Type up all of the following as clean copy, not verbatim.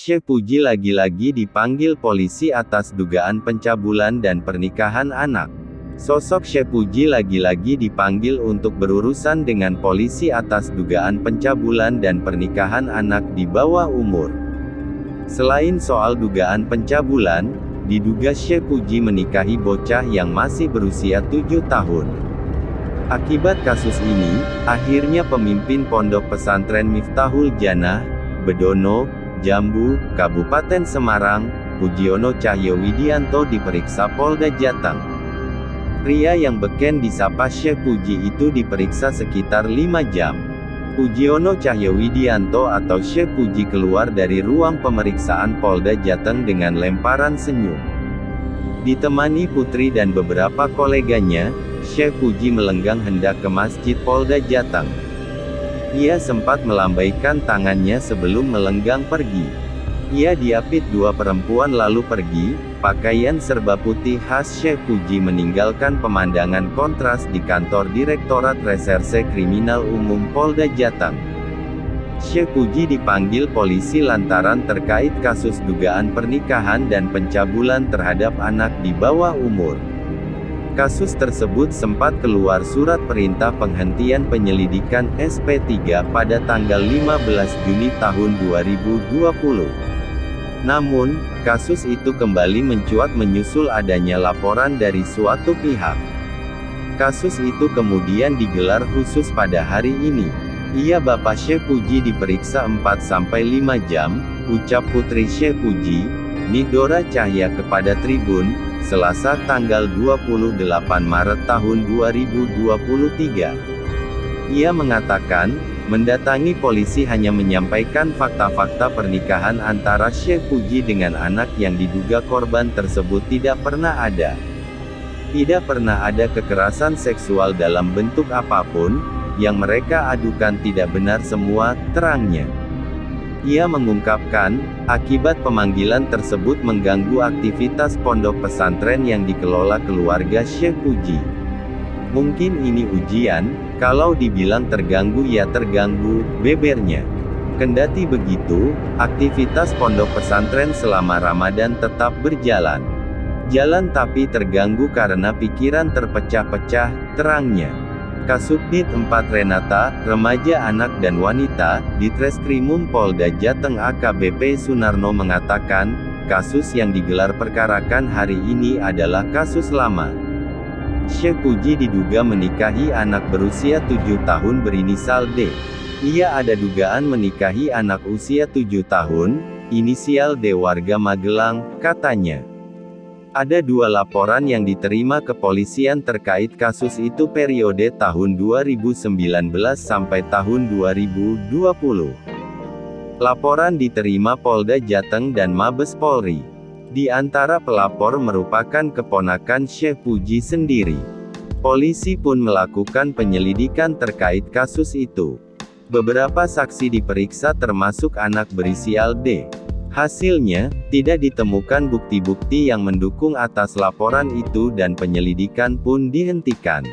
Syekh Puji lagi-lagi dipanggil polisi atas dugaan pencabulan dan pernikahan anak. Sosok Syekh Puji lagi-lagi dipanggil untuk berurusan dengan polisi atas dugaan pencabulan dan pernikahan anak di bawah umur. Selain soal dugaan pencabulan, diduga Syekh Puji menikahi bocah yang masih berusia 7 tahun. Akibat kasus ini, akhirnya pemimpin Pondok Pesantren Miftahul Jannah, Bedono, Jambu, Kabupaten Semarang, Pujiono Cahyo Widianto diperiksa Polda Jateng. Pria yang beken disapa Syekh Puji itu diperiksa sekitar 5 jam. Pujiono Cahyo Widianto atau Syekh Puji keluar dari ruang pemeriksaan Polda Jateng dengan lemparan senyum. Ditemani putri dan beberapa koleganya, Syekh Puji melenggang hendak ke masjid Polda Jateng. Ia sempat melambaikan tangannya sebelum melenggang pergi. Ia diapit 2 perempuan lalu pergi. Pakaian serba putih khas Syekh Puji meninggalkan pemandangan kontras di kantor Direktorat Reserse Kriminal Umum Polda Jateng. Syekh Puji dipanggil polisi lantaran terkait kasus dugaan pernikahan dan pencabulan terhadap anak di bawah umur. Kasus tersebut sempat keluar surat perintah penghentian penyelidikan SP3 pada tanggal 15 Juni tahun 2020. Namun, kasus itu kembali mencuat menyusul adanya laporan dari suatu pihak. Kasus itu kemudian digelar khusus pada hari ini. Ia Bapak Syekh Puji diperiksa 4-5 jam, ucap putri Syekh Puji, Nidora Cahya kepada Tribun, Selasa tanggal 28 Maret tahun 2023. Ia mengatakan, mendatangi polisi hanya menyampaikan fakta-fakta pernikahan antara Syekh Puji dengan anak yang diduga korban tersebut tidak pernah ada. Tidak pernah ada kekerasan seksual dalam bentuk apapun, yang mereka adukan tidak benar semua, terangnya. Ia mengungkapkan, akibat pemanggilan tersebut mengganggu aktivitas pondok pesantren yang dikelola keluarga Syekh Puji. Mungkin ini ujian, kalau dibilang terganggu ya terganggu, bebernya. Kendati begitu, aktivitas pondok pesantren selama Ramadan tetap berjalan. Jalan tapi terganggu karena pikiran terpecah-pecah, terangnya. Kasubdit 4 Renata, Remaja Anak dan Wanita, Ditreskrimum Polda Jateng AKBP Sunarno mengatakan, kasus yang digelar perkarakan hari ini adalah kasus lama. Syekh Puji diduga menikahi anak berusia 7 tahun berinisial D. Ia ada dugaan menikahi anak usia 7 tahun, inisial D warga Magelang, katanya. Ada 2 laporan yang diterima kepolisian terkait kasus itu periode tahun 2019 sampai tahun 2020. Laporan diterima Polda Jateng dan Mabes Polri. Di antara pelapor merupakan keponakan Syekh Puji sendiri. Polisi pun melakukan penyelidikan terkait kasus itu. Beberapa saksi diperiksa termasuk anak berinisial D. Hasilnya, tidak ditemukan bukti-bukti yang mendukung atas laporan itu dan penyelidikan pun dihentikan.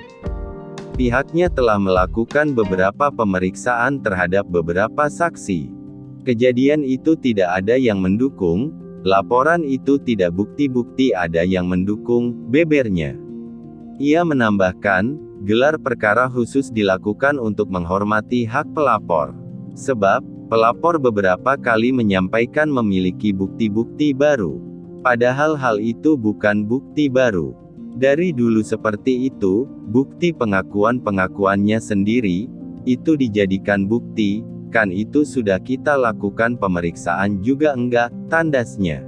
Pihaknya telah melakukan beberapa pemeriksaan terhadap beberapa saksi. Kejadian itu tidak ada yang mendukung, laporan itu tidak bukti-bukti ada yang mendukung, bebernya. Ia menambahkan, gelar perkara khusus dilakukan untuk menghormati hak pelapor. Sebab, pelapor beberapa kali menyampaikan memiliki bukti-bukti baru. Padahal hal itu bukan bukti baru. Dari dulu seperti itu, bukti pengakuan-pengakuannya sendiri, itu dijadikan bukti, kan itu sudah kita lakukan pemeriksaan juga enggak, tandasnya.